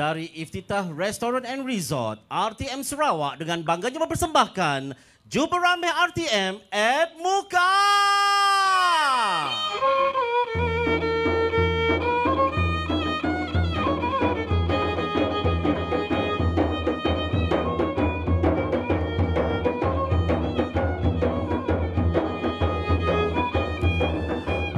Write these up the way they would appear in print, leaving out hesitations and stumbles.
dari Iftitah Restaurant and Resort RTM Sarawak dengan bangganya mempersembahkan Jumpa Ramai RTM at Muka.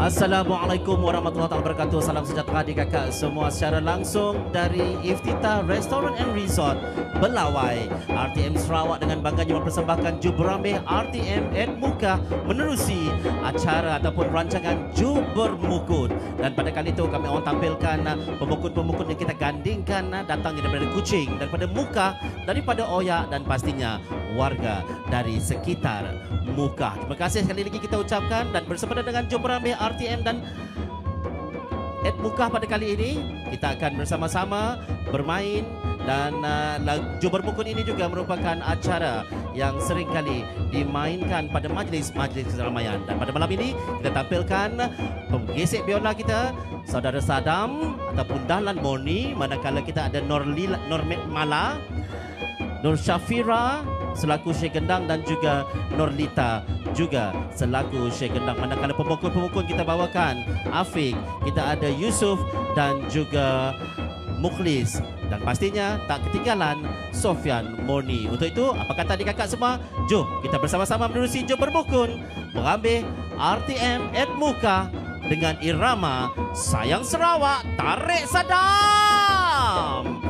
Assalamualaikum warahmatullahi wabarakatuh. Salam sejahtera di kakak semua secara langsung dari Iftitah Restaurant and Resort Belawai RTM Sarawak dengan bangganya mempersembahkan Jumpa Ramai RTM at Muka menerusi acara ataupun rancangan Jubur Mukun. Dan pada kali itu kami akan tampilkan pemukun-pemukun yang kita gandingkan datangnya daripada Kuching, daripada Muka, daripada Oyak dan pastinya warga dari sekitar Muka. Terima kasih sekali lagi kita ucapkan dan bersama dengan Jumpa Ramai RTM dan at Muka pada kali ini kita akan bersama-sama bermain dan Jumpa Mukun ini juga merupakan acara yang sering kali dimainkan pada majlis-majlis keramaian. Dan pada malam ini kita tampilkan penggesek biola kita Saudara Sadam ataupun Dahlan Moni, manakala kita ada Normet Mala, Nur Syafira selaku Syekh Gendang dan juga Norlita juga selaku Syekh Gendang. Manakala pemukul-pemukul kita bawakan Afiq, kita ada Yusuf dan juga Mukhlis dan pastinya tak ketinggalan Sofian Moni. Untuk itu, apa kata adik kakak semua? Jom kita bersama-sama menerusi Jumpa Mukun mengambil RTM at Muka dengan irama Sayang Sarawak Tarik Sadam.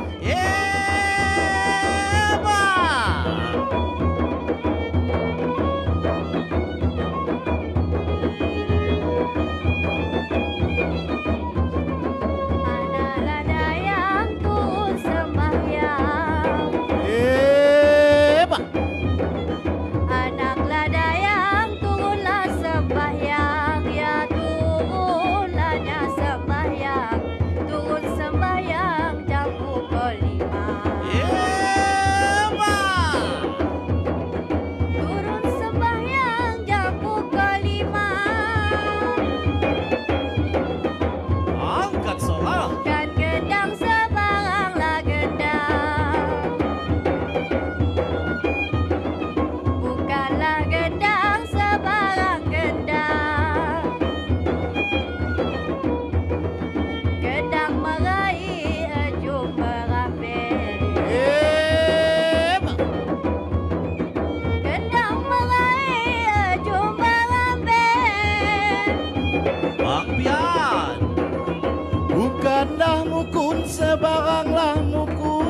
Bukanlah mukun sebaranglah mukun.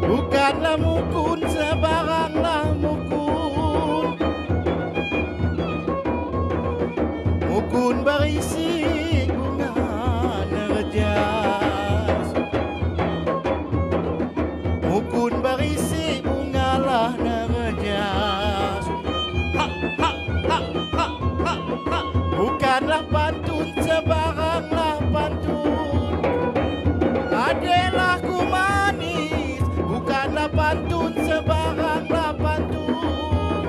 Bukanlah mukun sebaranglah mukun. Mukun berisi bunga nerjas. Mukun berisi bungalah nerjas. Bukanlah pantun sebaranglah pantun. Adalah ku manis. Bukanlah pantun sebaranglah pantun.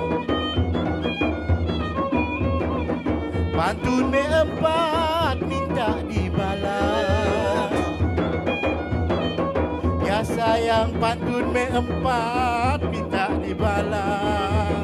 Pantun me-4 minta dibalas. Ya sayang, pantun me-4 minta dibalas.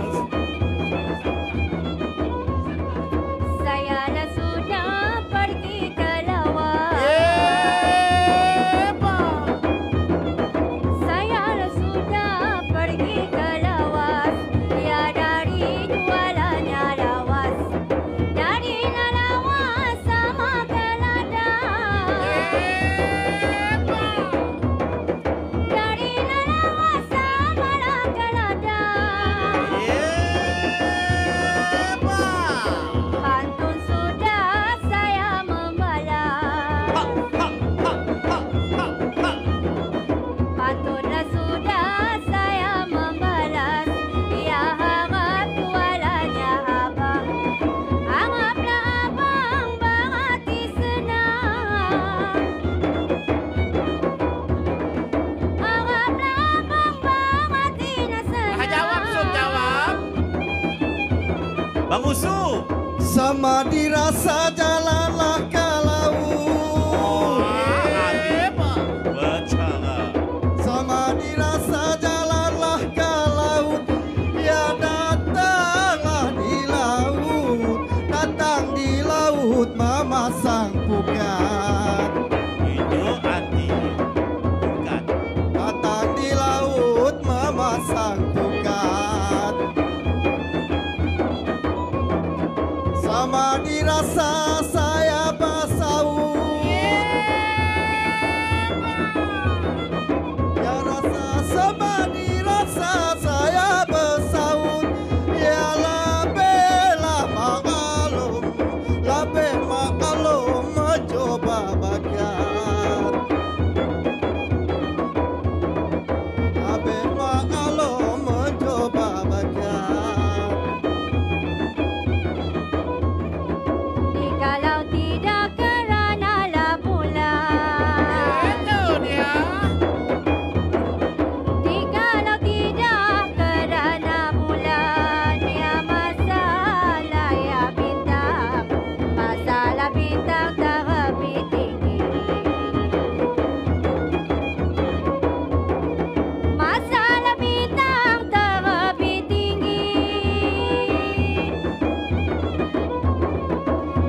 Bang Usu. Sama dirasa jalanlah ke laut. Semani rasa saya bersaut, ya rasa semani rasa saya bersaut, ya lebih maklum mencoba bagian, lebih maklum mencoba bagian. Jikalau tidak kerana bulan, Itu dia. jikalau tidak kerana bulan, ya masalah ya bintang, masalah bintang terlebih tinggi, masalah bintang terlebih tinggi.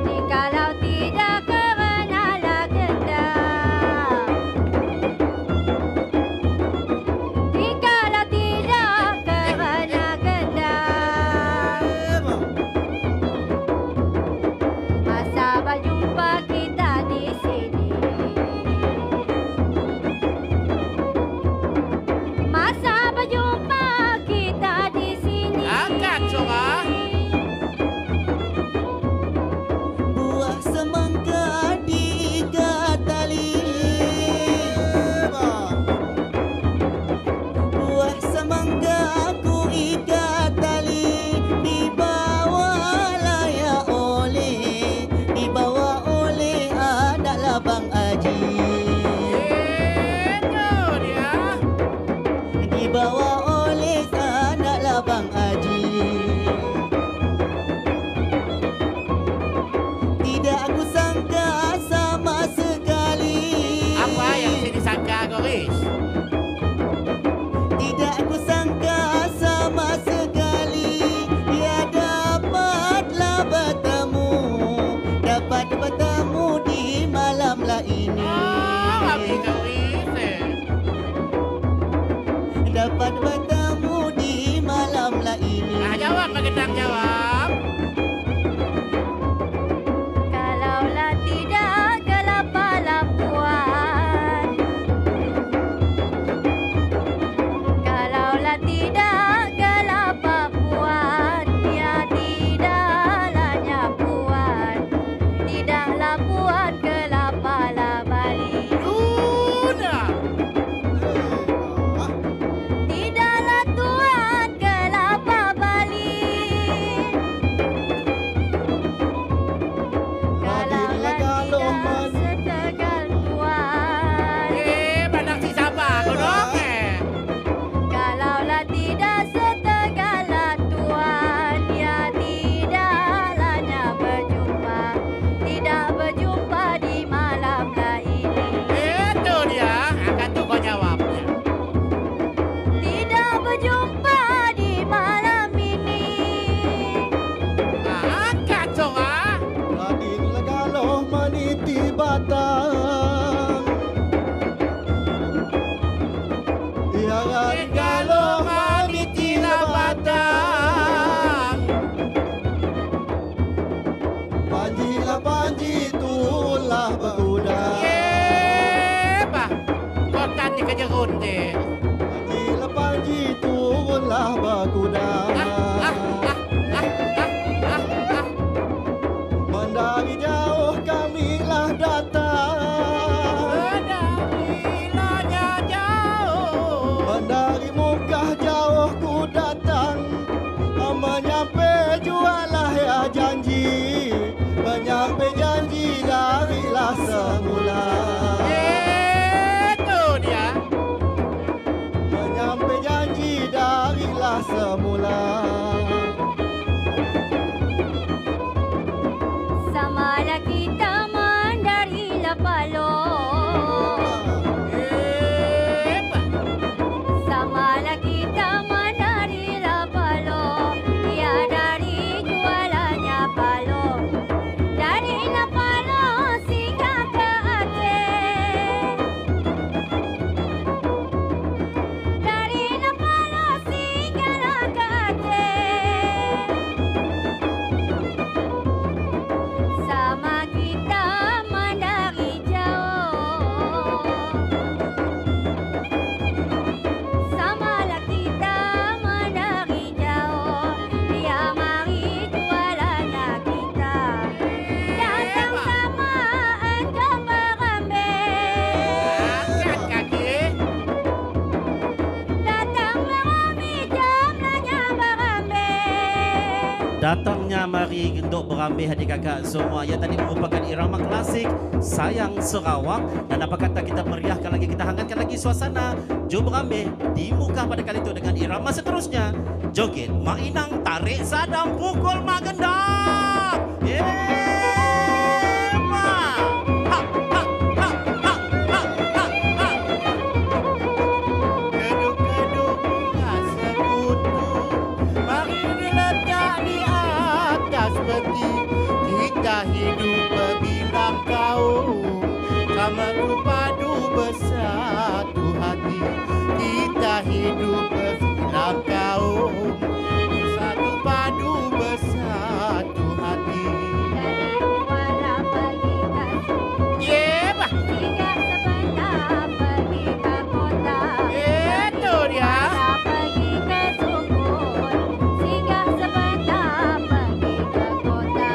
Jikalau tidak kerana gendang, jikalau tidak kerana gendang, masa berjumpa kita di sini, masa berjumpa kita di sini. Angkat, Sora. Buah semangka diikat tali, buah semangka aku ikat tali, dibawa oleh adalah Bang Haji, Itu dia. dibawa oleh adalah Bang Haji. Tidak aku sangka sama sekali, Apa yang mesti disangka, Goris? tidak aku sangka sama sekali, dia dapat bertemu di malamlah ini, Habis Goris. dapat bertemu di malamlah ini. Jawab, Pak Gendang, jawab. Kalaulah tidak kelapa lampuan, kalaulah tidak kelapa puan, ya tidaklah puan, tidaklah puan kelapa labali, Sudah. tidaklah tuan kelapa Bali. Kalaulah tidak setegal tuan, Badak si sabar, kau dong. kalaulah tidak setegalah tuan, ya tidaklah berjumpa, tidak berjumpa di malamlah ini, Itu dia. Angkat tu kau jawabnya. tidak berjumpa di malam ini. Angkat, Sora. Radin legaloh maniti batang, ya radin galoh maniti batang, panji tulah berkuda, Bah. Kau tanya ke jerun deh. panji tulah berkuda. Mendari jauh kamilah datang, Darinya jauh. mendari muka jauh ku datang, menyampai jualah ya janji, menyampai janji darilah semula, Itu dia. menyampai janji darilah semula. Samalah kita mendari lapalo, Bah. samalah kita mendari lapalo, ya dari jualannya palo, dari lapalo sehingga ke Aceh, dari lapalo sehingga ke Aceh. lagi untuk berambil adik kakak semua. Yang tadi merupakan irama klasik Sayang Sarawak. Dan apa kata kita meriahkan lagi, kita hangatkan lagi suasana. Jom berambil di muka pada kali itu dengan irama seterusnya. Joget Mak Inang, tarik sadam, pukul mak gendang. Yeah, Mak. Ha, ha, ha, ha, ha, ha, ha. Keduk-keduk bunga sekutu, mari diletak di atas peti. Kita hidup berbilang kaum, sama padu bersatu hati. Kita hidup berbilang kaum, satu padu bersatu hati. Dari muara pergi ke Yeah, bah. singgah sebentar pergi ke kota. Itu dia. Muara pergi ke Sukun, singgah sebentar pergi ke kota.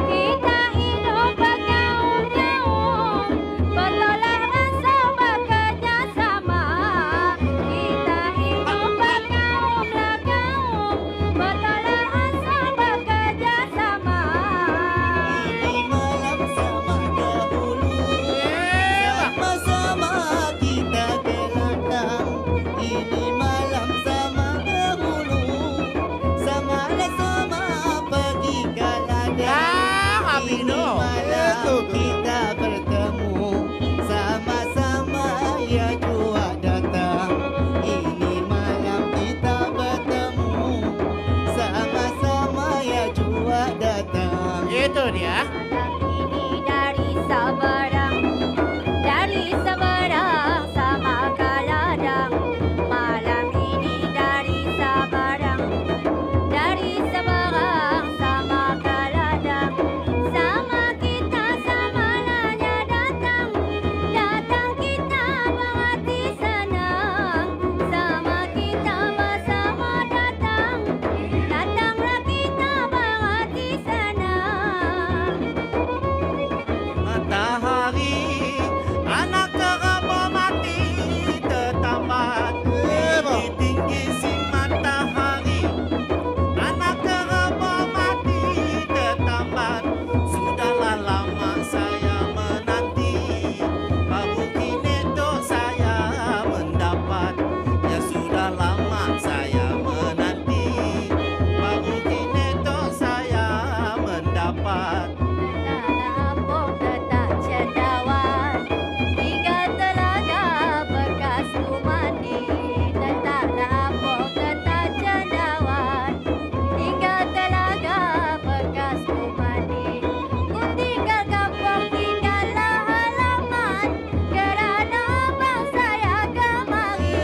Kita hidup bergaung-gaung, bertolak ansur bekerja sama. Kita hidup bergaung-gaung, bertolak ansur bekerja sama. Ini malam sama dahulu, Yeah, bah. sama-sama kita gelakang. Ini malam sama dahulu, sama-sama pergi ke ladang. Habis Ini tu. malam kita bertemu, sama-sama ya jua datang. Ini malam kita bertemu, sama-sama ya jua datang. Itu dia. Malam ini dari Sabarang sama Kaladang. Malam ini dari Sabarang sama Kaladang. Sama kita sama nanya datang, datang kita berhati senang. Sama kita bersama datang, datanglah kita berhati senang. Matahari, anak keraba mati tertambat. Tinggi-tinggi si matahari, anak keraba mati tertambat. Sudahlah lama saya menanti, baru kini tu saya mendapat. Ya sudah lama saya menanti, baru kini tu saya mendapat. Apung tetap cendawan, tiga telaga bekas ku mandi. Tetaplah apung tetap cendawan, tiga telaga bekas ku mandi. Ku tinggal kampung, tinggallah halaman, kerana abang saya kemari.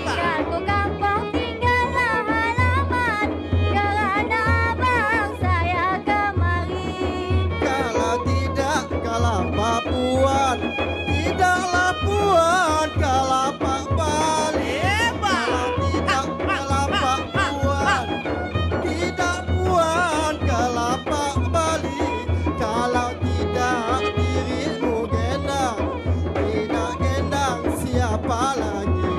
Tinggal ku kampung, tinggallah halaman, kerana abang saya kemari. Kalau tidak kalah Pak Puan, tidaklah Puan kalah Pak Bali. Kalau tidak kalah Pak Puan, tidak Puan kalah Pak Bali. Kalau tidak dirimu gendang, tidak gendang siapa lagi?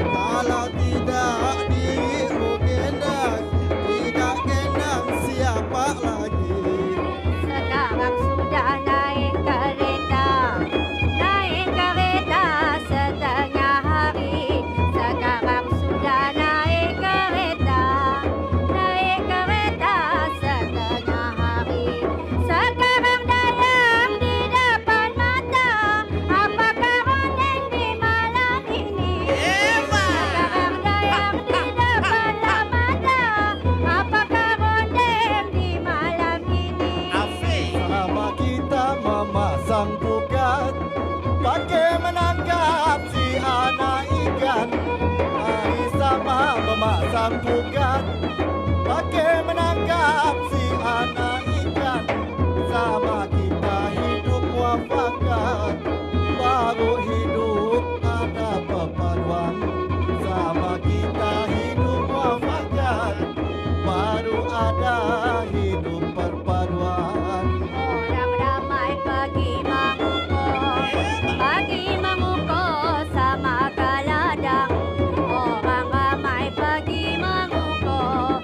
Kalau tidak dirimu gendang, tidak gendang siapa lagi? Sekarang sudah naik kereta setengah hari. Sekarang sudah naik kereta setengah hari. Sekarang dayang di depan mata, apakah rondeng di malam ini? Sekarang dayang di depan mata, apakah rondeng di malam ini? Sama kita memasang pukat, pakai menangkap si anak ikan. Mari sama memasang pukat, pakai menangkap si anak ikan. Sama kita hidup muafakat, baru hidup ada perpaduan. Sama kita hidup muafakat, baru ada hidup perpaduan. Orang ramai pergi mengukur sama Kaladang. Orang ramai pergi mengukur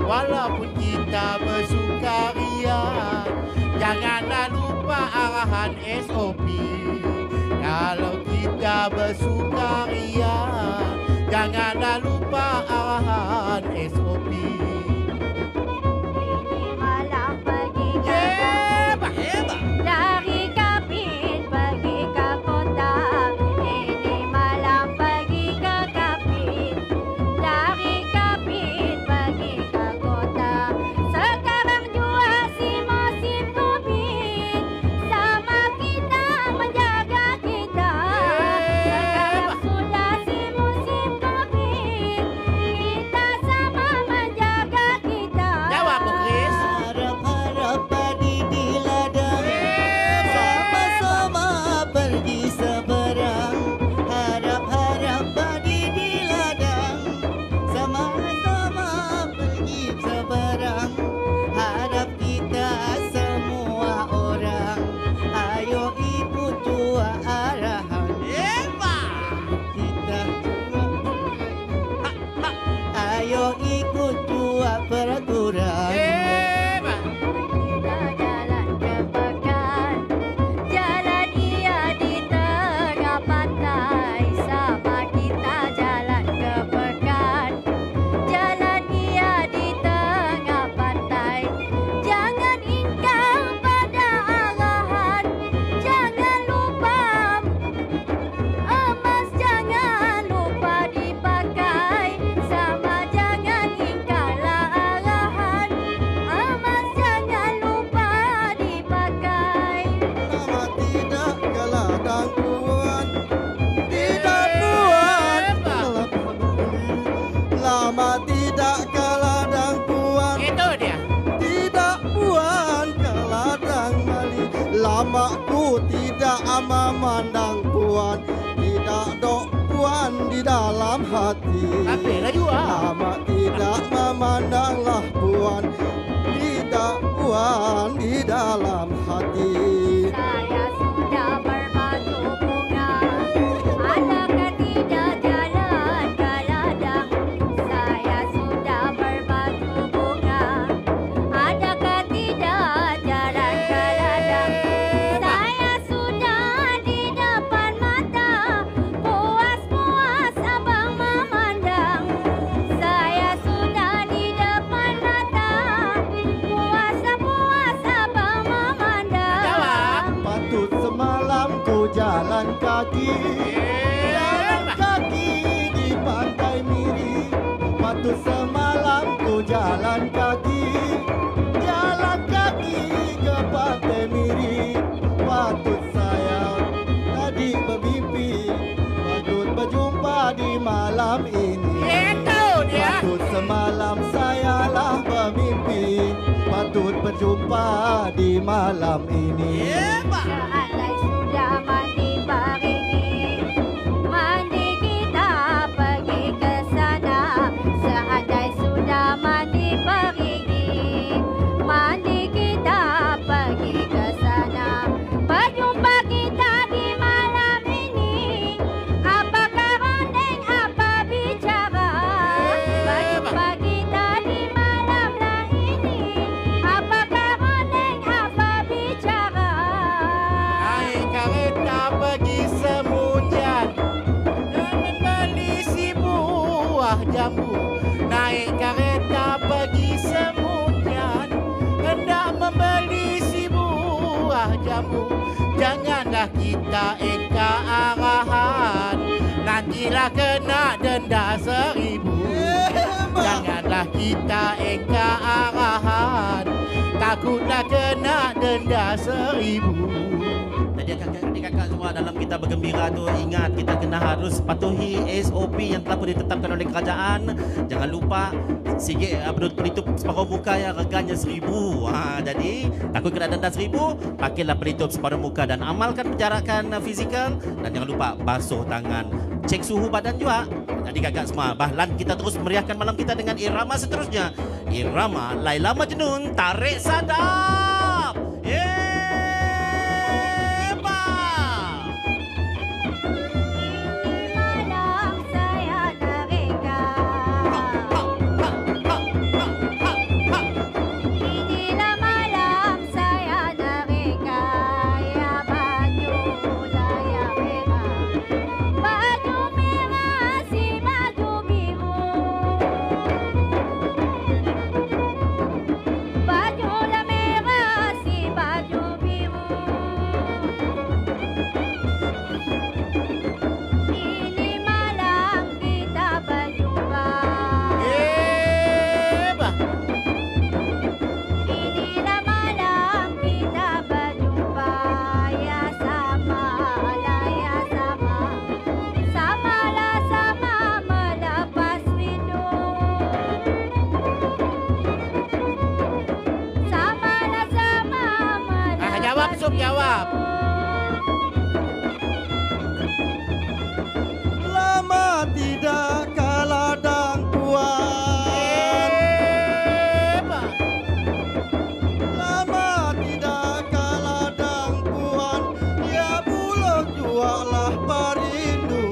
Walaupun kita bersukaria, janganlah lupa arahan SOP. Kalau kita bersukaria, janganlah lupa arahan SOP. Ini malam pergi ke dari Kapit pergi ke kota. Ini malam pergi ke Kapit dari Kapit pergi ke kota. Sekarang jua si musim Covid sama kita menjaga kita. Sekarang sudah si musim Covid, kita sama menjaga kita. Jawab, Bu Chris. Harap-harap padi di ladang, sama-sama pergi seberang. Harap-harap padi di ladang, sama-sama pergi seberang. Harap kita semua orang, ayo ikut tua arahan. Kita ayo ikut tua peraturan. Kita jalan ke pekan, jalan ia di tengah pantai. Sama kita jalan ke pekan, jalan ia di tengah pantai. Jangan ingkar pada arahan, jangan lupa emas, jangan lupa dipakai. Sama jangan ingkarlah arahan, emas jangan lupa dipakai. Lama tidak kalah dan puan, tidak puan. Lama tidak kalah dan puan, Itu dia. tidak puan kalah dan mali. Lama ku tidak memandang puan, tidak dok puan di dalam hati. Ambillah juga. Lama tidak memandanglah puan, tidak puan di dalam hati. Saya sudah berbatu bunga, adakah tidak jalan ke ladang? Saya sudah berbatu bunga, adakah tidak jalan ke ladang? Saya sudah di depan mata, puas-puas abang memandang. Saya sudah di depan mata, puas-puas abang memandang. Jawab. Patut semalam ku jalan kaki, jalan kaki di pantai Miri. Patut semalam ku jalan kaki, jalan kaki ke pantai Miri. Patut saya tadi bermimpi, patut berjumpa di malam ini. Itu dia. Patut semalam saya lah bermimpi, patut berjumpa di malam ini. Seandai sudah mandi parigi, mandi kita pergi ke sana. Seandai sudah mandi parigi, mandi kita pergi ke sana. Berjumpa kita di malam ini, apakah rondeng apa bicara? Berjumpa kita di malam lah ini, apakah rondeng apa bicara? Naik kereta pergi Semunyan dan membeli si buah jambu. Naik kereta pergi Semunyan, hendak membeli si buah jambu. Janganlah kita engkar arahan, nantilah kena denda 1000. Janganlah kita engkar arahan, takutlah kena denda 1000. Jadi kakak-kakak semua dalam kita bergembira tu, ingat kita kena harus patuhi SOP yang telah pun ditetapkan oleh kerajaan. Jangan lupa sikit pelitup separuh muka yang reganya 1000. Jadi takut kena denda 1000, pakailah pelitup separuh muka dan amalkan penjarakan fizikal. Dan jangan lupa basuh tangan, cek suhu badan juga. Jadi kakak semua, bahlan kita terus meriahkan malam kita dengan irama seterusnya. Irama Laila Majnun, Tarik Sadap. Malam saya nereka, jawab. Lama tidak kaladang puan. Bah. Lama tidak kaladang puan. Ya buluh jualah parindu.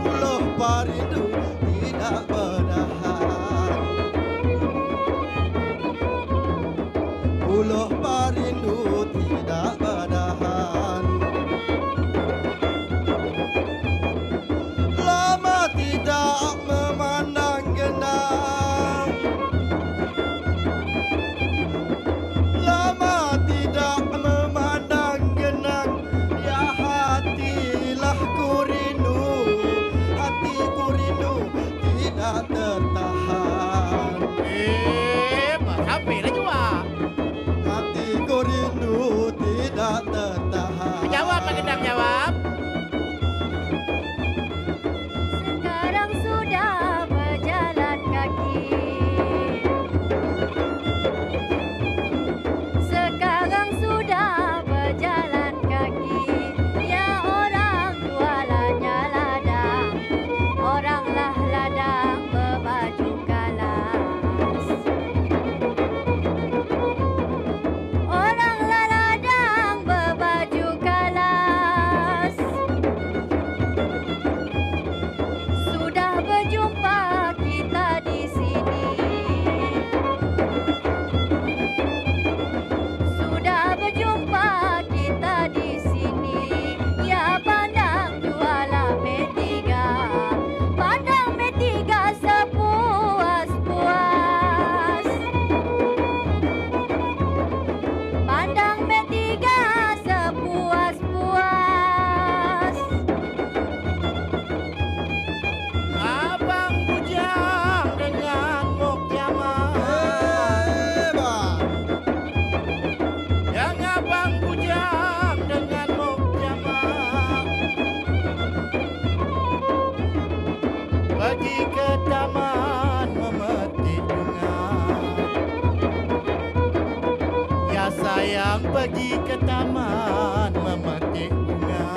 Buluh parindu tidak berdahan. Buluh parindu tidak berdahan. Lama tidak memandang genang. Lama tidak memandang genang. Ya hatilah ku rindu. Hatiku rindu tidak tertahan. Bah, sampailah juga. Hatiku rindu tidak tertahan. Jawab Pak Gendang, jawab. Sekarang sudah berjalan kaki. Sekarang sudah berjalan kaki. Ya orang jualannya ladang. Oranglah ladang berbaju kalas. Oranglah ladang berbaju kalas. Sudah berjumpa kita di sini. Sudah berjumpa kita di sini. Ya pandang jualah metiga. Pandang metiga sepuas-puas. Pandang metiga sepuas-puas. Abang bujang dengan mukjamah. Yang abang bujang dengan mukjamah. Pergi ke taman memetik bunga. Ya sayang, pergi ke taman memetik bunga.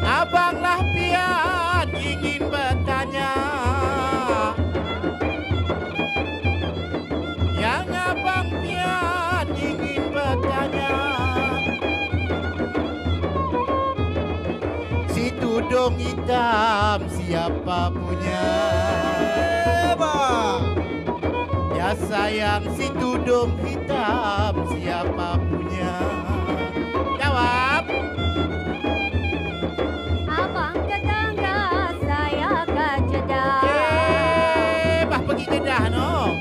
Abanglah pian ingin bertanya. Yang abang pian ingin bertanya. Si tudung hitam siapa punya? Ya sayang, si tudung hitam siapa punya? Jawab. Abang tetangga saya ke Jeddah. Bah pergi Jeddah no.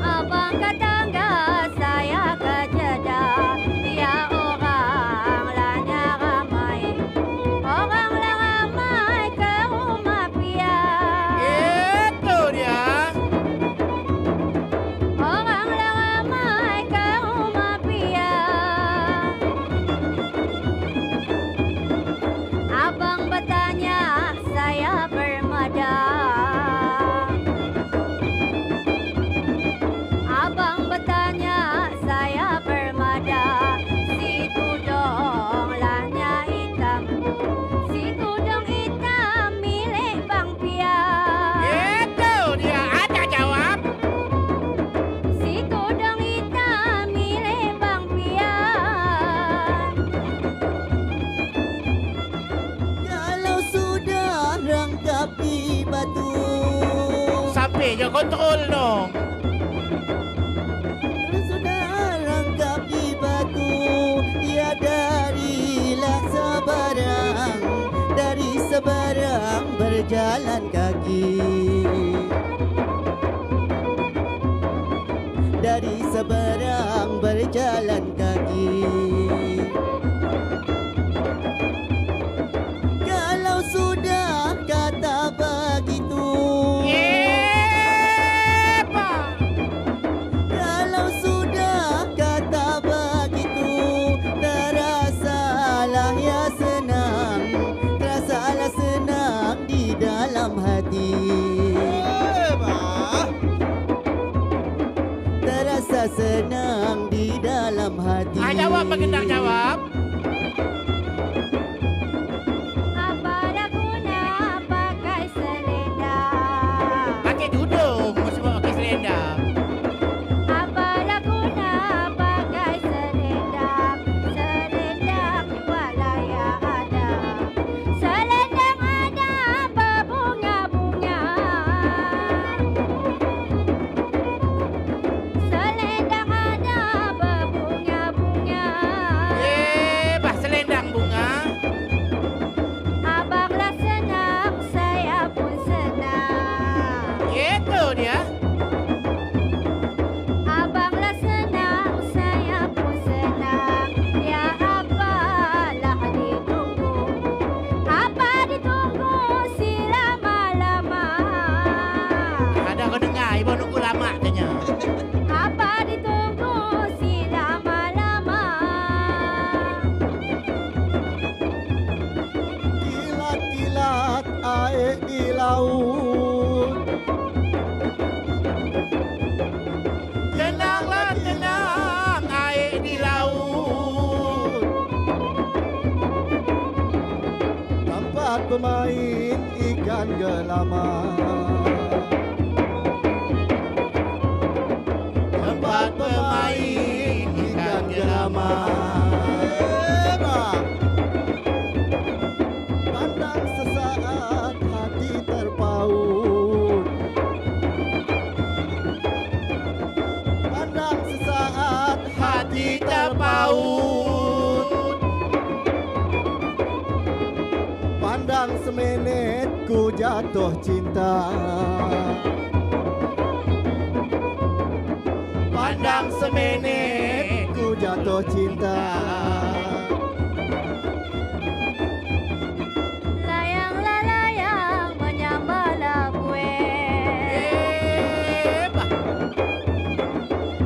Abang tetangga saya ke Jeddah. Ya orang lanya ramai. Orang lah ramai ke rumah pian. Itu dia. Orang lah ramai ke rumah pian. Abang bertanya, saya bermada. Abang bertanya, saya bermada. Si tudung lahnya hitam. Si tudung hitam milik Bang Pian. Itu dia. Ada jawab. Si tudung hitam milik Bang Pian. Kalau sudah rangkapi batu. Sampai je kontrol no. Kalau sudah rangkapi batu. Ya darilah seberang. Dari seberang berjalan kaki. Dari seberang berjalan kaki. Kalau sudah kata begitu. Kalau sudah kata begitu. Terasalah ya senang. Terasalah senang di dalam hati. Magendang jawab. Apa guna pakai selendang? Pakai tudung sebab pakai selendang. Apa guna pakai selendang? Selendang walaya ada. Selendang ada berbunga-bunga. Selendang ada berbunga-bunga. Bah selendang bunga. Abanglah senang, saya pun senang. Itu dia. Abanglah senang, saya pun senang. Ya apalah ditunggu, apa ditunggu si lama-lama? Ada kau dengar ibu nunggu lama tanya. Apa ditunggu si lama-lama? Kilat-kilat air di laut. Tenanglah tenang air di laut. Tempat bermain ikan gelamat. Tempat bermain ikan gelamat. Pandang sesaat hati terpaut. Pandang sesaat Hati terpaut. Pandang seminit ku jatuh cinta. Pandang semenit Ku jatuh cinta. Layanglah layang menyambarlah kue. Bah.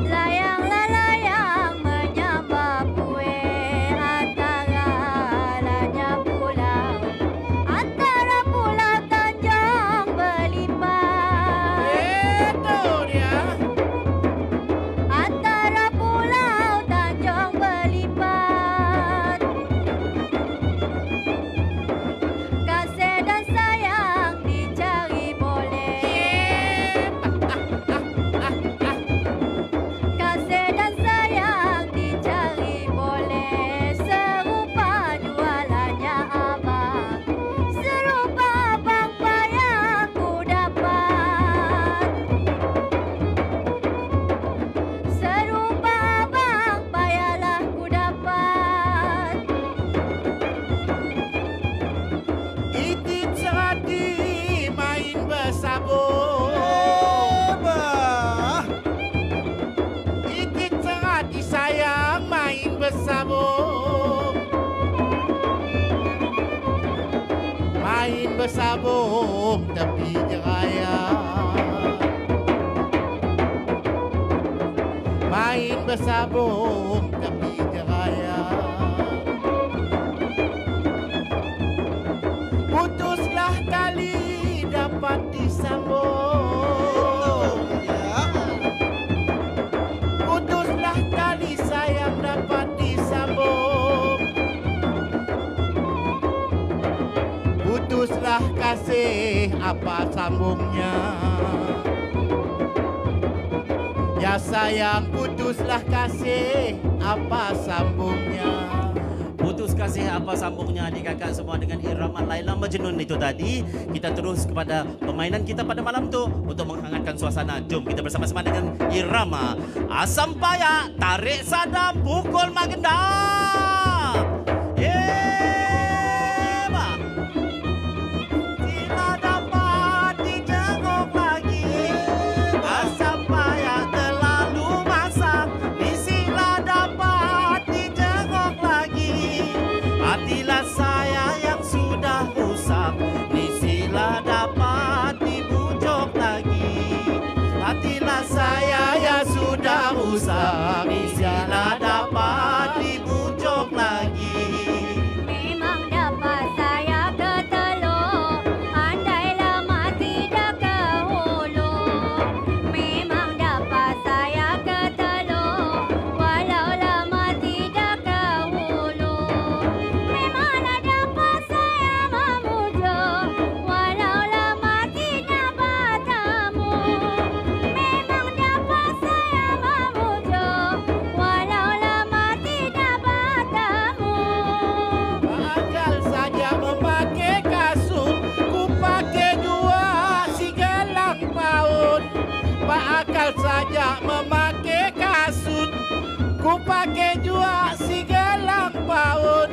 Layanglah layang menyambar kue. Antara lanya pulau, antara pulau Tanjung Belimbang. Itu dia. Antara pulau Tanjung Belimbang. Kasih dan sayang dicari boleh. Kasih dan sayang dicari boleh. Serupa jualannya abang, serupa abang payah ku dapat. Serupa abang payahlah ku dapat. Itit serati main bersabung. Itit serati sayang main bersabung. Main bersabung tepi jeraya. Main bersabung tepi jeraya. Putuslah tali dapat disambung. Putuslah tali sayang dapat disambung. Putuslah kasih apa sambungnya. Ya sayang putuslah kasih apa sambungnya. Putus kasih apa sambungnya adik-kakak semua dengan irama Laila Majnun itu tadi. Kita terus kepada permainan kita pada malam tu untuk menghangatkan suasana. Jom kita bersama-sama dengan irama Asam Paya, tarik sadam, pukul magendang. Yeay! Tidak dapat dijenguk lagi. Asam paya terlalu masak. Sila dapat dijenguk lagi. Hatilah saya yang sudah rusak. Sila dapat dibujuk lagi. Hatilah saya yang sudah rusak. Sila dapat dibujuk lagi. akal saja memakai kasut. Ku pakai jua sigalang paut.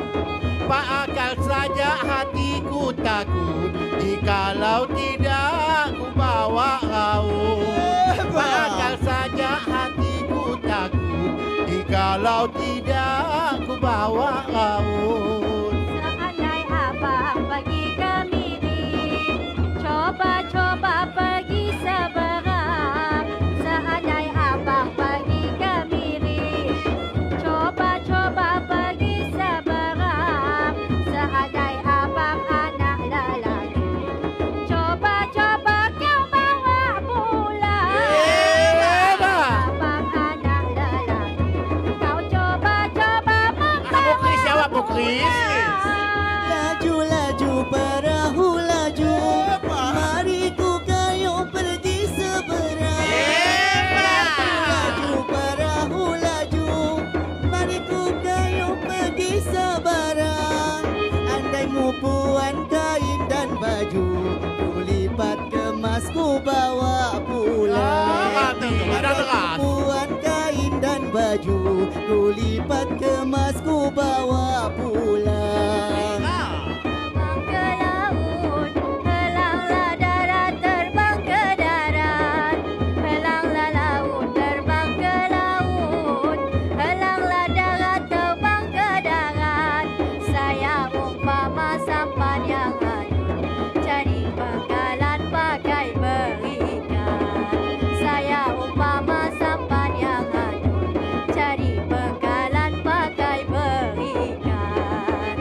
Pak akal saja hatiku takut. Jikalau tidak ku bawa raut. Pak akal saja hatiku takut. Jikalau tidak ku bawa raut. Seandai abang pergi ke Miri, coba-coba pergi seberang. Seandai abang pergi ke Miri, coba-coba pergi seberang. Seandai abang anak lelaki, coba-coba kau bawa pulang. Abang anak lelaki, kau coba-coba Aku Kris jawab, Bu Kris. Laju-laju perahu laju, mari ku kayuh pergi seberang. Laju perahu laju, mari ku kayuh pergi seberang. Andai mu puan kain dan baju, ku lipat kemas ku bawa pulang. Ada deras. Puan kain dan baju, ku lipat kemas ku bawa pulang. Terbang ke laut, helanglah darat, terbang ke darat. Helanglah laut, terbang ke laut. Helanglah darat, terbang ke darat. Saya umpama sampan yang hanyut, jadi bekalan pakai berikan. Saya umpama sampan yang hanyut, jadi bekalan pakai berikan.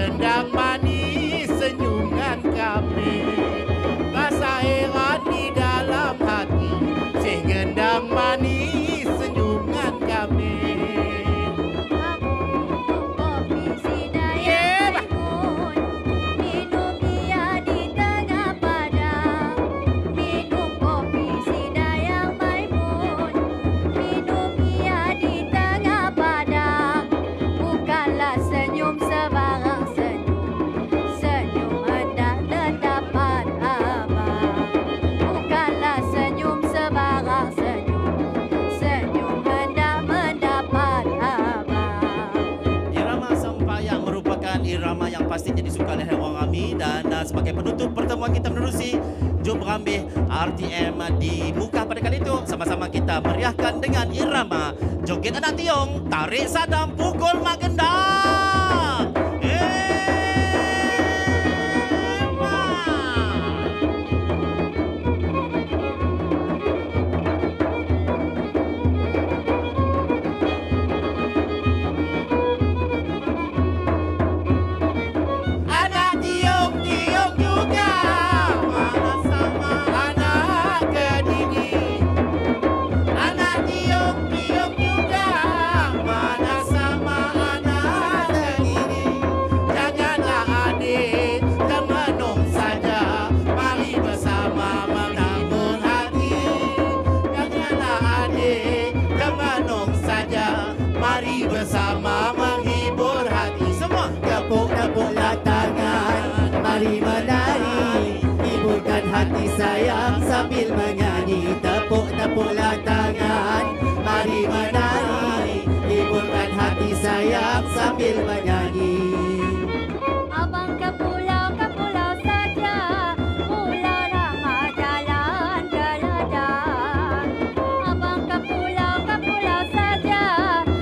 gendang manis senyuman kami, rasa heran di dalam hati, si gendang manis senyuman kami. Kopi sidaya maimun, minum ia di tengah padang. Minum kopi sidaya maimun, minum ia di tengah padang. Bukanlah senyum sebarang senyum, senyum hendak mendapat abang. Bukanlah senyum sebarang senyum, senyum hendak mendapat abang. Irama Sembayang merupakan irama yang pastinya disuka oleh orang kami dan sebagai penutup pertemuan kita menerusi Jom Berambil RTM di muka pada kali itu, sama-sama kita meriahkan dengan irama Joget Anak Tiong, Tarik Sadam, Pukul Mak Gendang. Anak tiung tiung juga, mana sama anak kedini. Anak tiung tiung juga, mana sama anak kedini. Janganlah adik termenung saja, mari bersama menghibur hati. Janganlah adik termenung saja, mari bersama menghibur hati. Semua Tepuk-tepuklah tangan, mari menari, hiburkan hati sayang sambil menyanyi. Tepuk-tepuklah tangan, mari menari, hiburkan hati sayang sambil menyanyi. Abang ke pulau saja, pulau ramah jalan ke ladang. Abang ke pulau saja,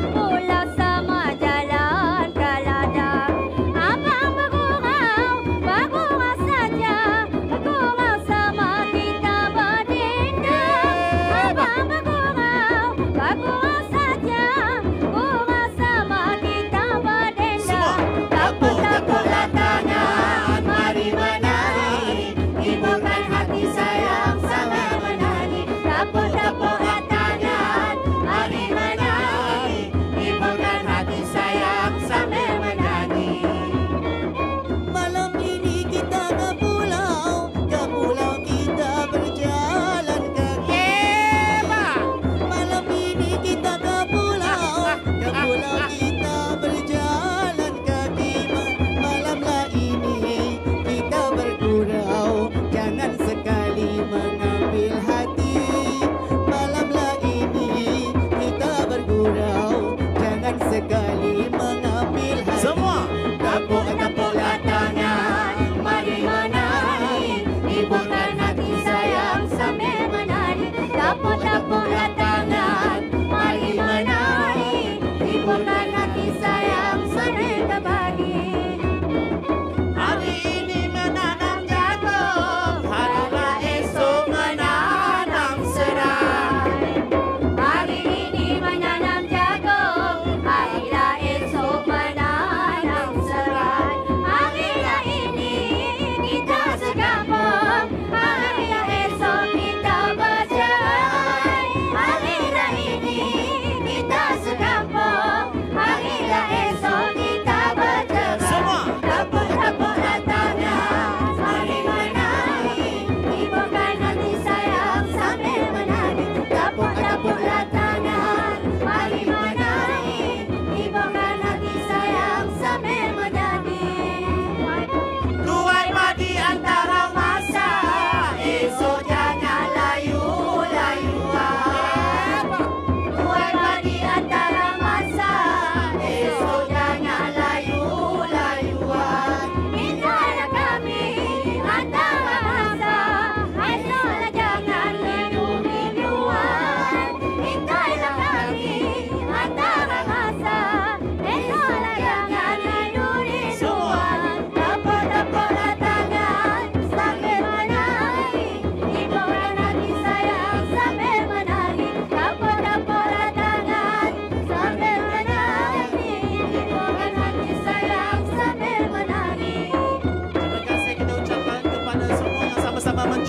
pulau sama jalan ke ladang. Abang bergurau saja, bergurau sama kita berdendang. Abang bergurau saja, bergurau sama kita berdendang.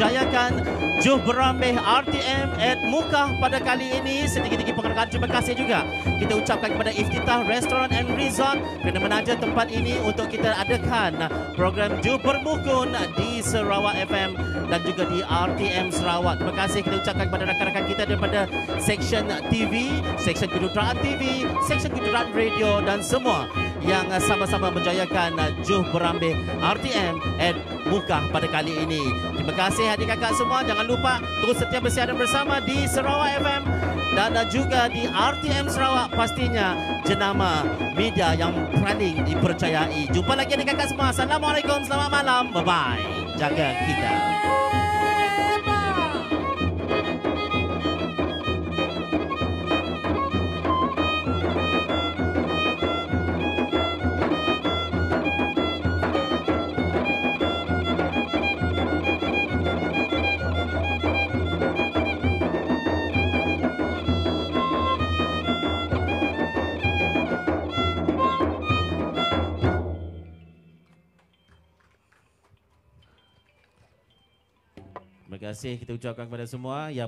menjayakan Juh Berambih RTM at Mukah pada kali ini. Setinggi-tinggi penghargaan terima kasih juga kita ucapkan kepada Iftitah Restaurant and Resort kerana menaja tempat ini untuk kita adakan program Juh Bermukun di Sarawak FM dan juga di RTM Sarawak. Terima kasih kita ucapkan kepada rakan-rakan kita daripada Seksyen TV, Seksyen Kejuruteraan TV, Seksyen Kejuruteraan Radio dan semua yang sama-sama menjayakan Juh Berambih RTM at Mukah pada kali ini. Terima kasih adik kakak semua. Jangan lupa terus setia bersiaran bersama di Sarawak FM dan juga di RTM Sarawak, pastinya jenama media yang paling dipercayai. Jumpa lagi adik kakak semua. Assalamualaikum, selamat malam. Bye-bye. Jaga kita. Terima kasih kita ucapkan kepada semua yang